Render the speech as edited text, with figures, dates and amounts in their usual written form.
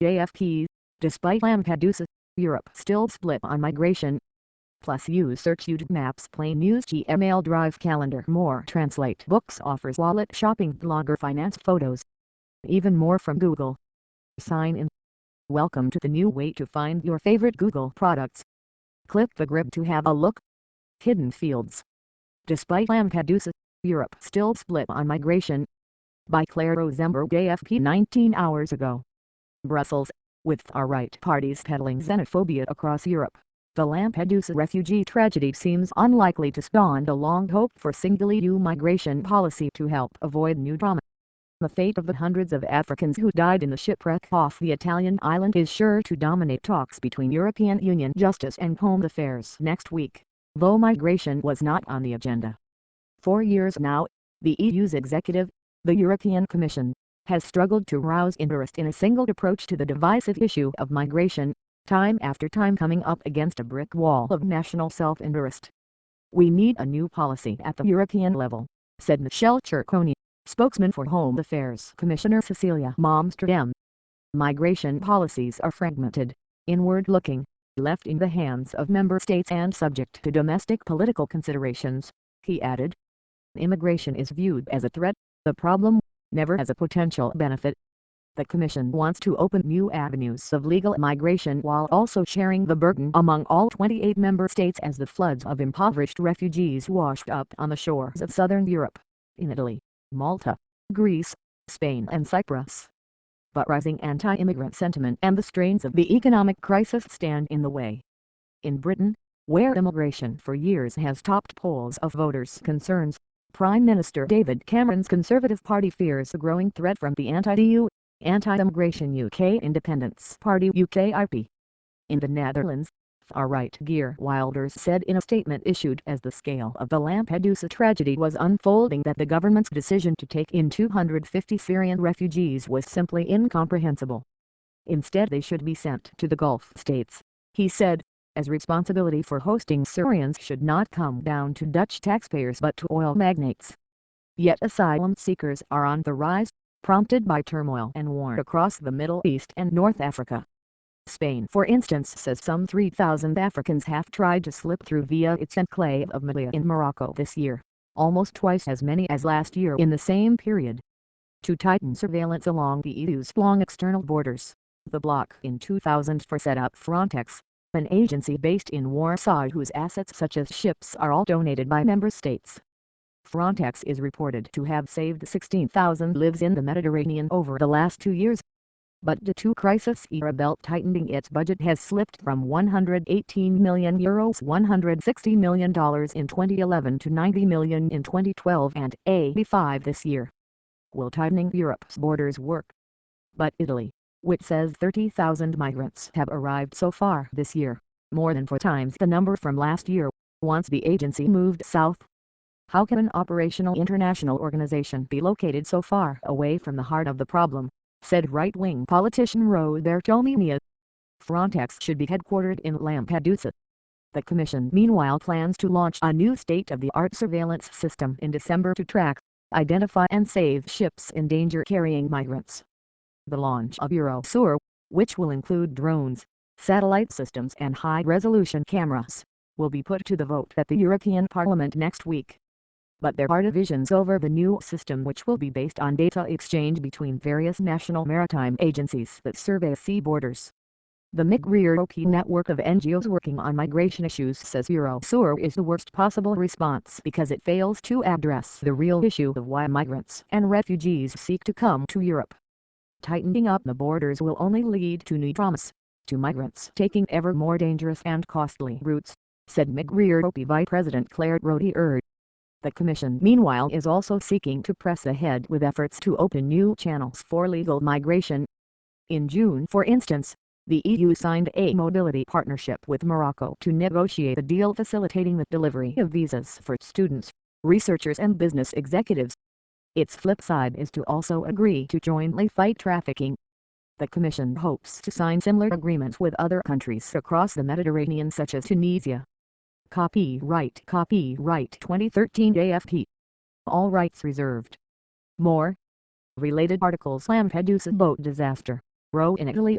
AFP, despite Lampedusa, Europe still split on migration. Plus use search YouTube Maps Play News Gmail Drive Calendar More Translate Books Offers Wallet Shopping Blogger Finance Photos. Even more from Google. Sign in. Welcome to the new way to find your favorite Google products. Click the grid to have a look. Hidden Fields. Despite Lampedusa, Europe still split on migration. By Claire Rosenberg AFP 19 hours ago. Brussels, with far-right parties peddling xenophobia across Europe. The Lampedusa refugee tragedy seems unlikely to spawn the long-hoped-for single-EU migration policy to help avoid new drama. The fate of the hundreds of Africans who died in the shipwreck off the Italian island is sure to dominate talks between European Union Justice and Home Affairs next week, though migration was not on the agenda. For years now, the EU's executive, the European Commission, has struggled to rouse interest in a single approach to the divisive issue of migration, time after time coming up against a brick wall of national self-interest. We need a new policy at the European level, said Michel Cerconi, spokesman for Home Affairs Commissioner Cecilia Malmström. Migration policies are fragmented, inward-looking, left in the hands of member states and subject to domestic political considerations, he added. Immigration is viewed as a threat, the problem, never as a potential benefit. The Commission wants to open new avenues of legal migration while also sharing the burden among all 28 member states as the floods of impoverished refugees washed up on the shores of southern Europe, in Italy, Malta, Greece, Spain and Cyprus. But rising anti-immigrant sentiment and the strains of the economic crisis stand in the way. In Britain, where immigration for years has topped polls of voters' concerns, Prime Minister David Cameron's Conservative Party fears a growing threat from the anti-EU, anti-immigration UK Independence Party UKIP. In the Netherlands, far-right Geert Wilders said in a statement issued as the scale of the Lampedusa tragedy was unfolding that the government's decision to take in 250 Syrian refugees was simply incomprehensible. Instead they should be sent to the Gulf states, he said, as responsibility for hosting Syrians should not come down to Dutch taxpayers but to oil magnates. Yet asylum seekers are on the rise, prompted by turmoil and war across the Middle East and North Africa. Spain, for instance, says some 3,000 Africans have tried to slip through via its enclave of Melilla in Morocco this year, almost twice as many as last year in the same period. To tighten surveillance along the EU's long external borders, the bloc in 2004 set up Frontex, an agency based in Warsaw whose assets such as ships are all donated by member states. Frontex is reported to have saved 16,000 lives in the Mediterranean over the last 2 years. But due to crisis-era belt-tightening, its budget has slipped from €118 million $160 million in 2011 to $90 million in 2012 and $85 this year. Will tightening Europe's borders work? But Italy, which says 30,000 migrants have arrived so far this year, more than 4 times the number from last year, wants the agency moved south. How can an operational international organization be located so far away from the heart of the problem, said right-wing politician Roberto Minia. Frontex should be headquartered in Lampedusa. The Commission meanwhile plans to launch a new state-of-the-art surveillance system in December to track, identify and save ships in danger carrying migrants. The launch of Eurosur, which will include drones, satellite systems and high-resolution cameras, will be put to the vote at the European Parliament next week. But there are divisions over the new system, which will be based on data exchange between various national maritime agencies that survey sea borders. The MIG-REAROP network of NGOs working on migration issues says Eurosur is the worst possible response because it fails to address the real issue of why migrants and refugees seek to come to Europe. Tightening up the borders will only lead to new traumas, to migrants taking ever more dangerous and costly routes, said MIG-REAROP Vice President Claire Rodier. The Commission meanwhile is also seeking to press ahead with efforts to open new channels for legal migration. In June, for instance, the EU signed a mobility partnership with Morocco to negotiate a deal facilitating the delivery of visas for students, researchers and business executives. Its flip side is to also agree to jointly fight trafficking. The Commission hopes to sign similar agreements with other countries across the Mediterranean such as Tunisia. Copyright 2013 AFP. All rights reserved. More related articles: Lampedusa boat disaster. Row in Italy.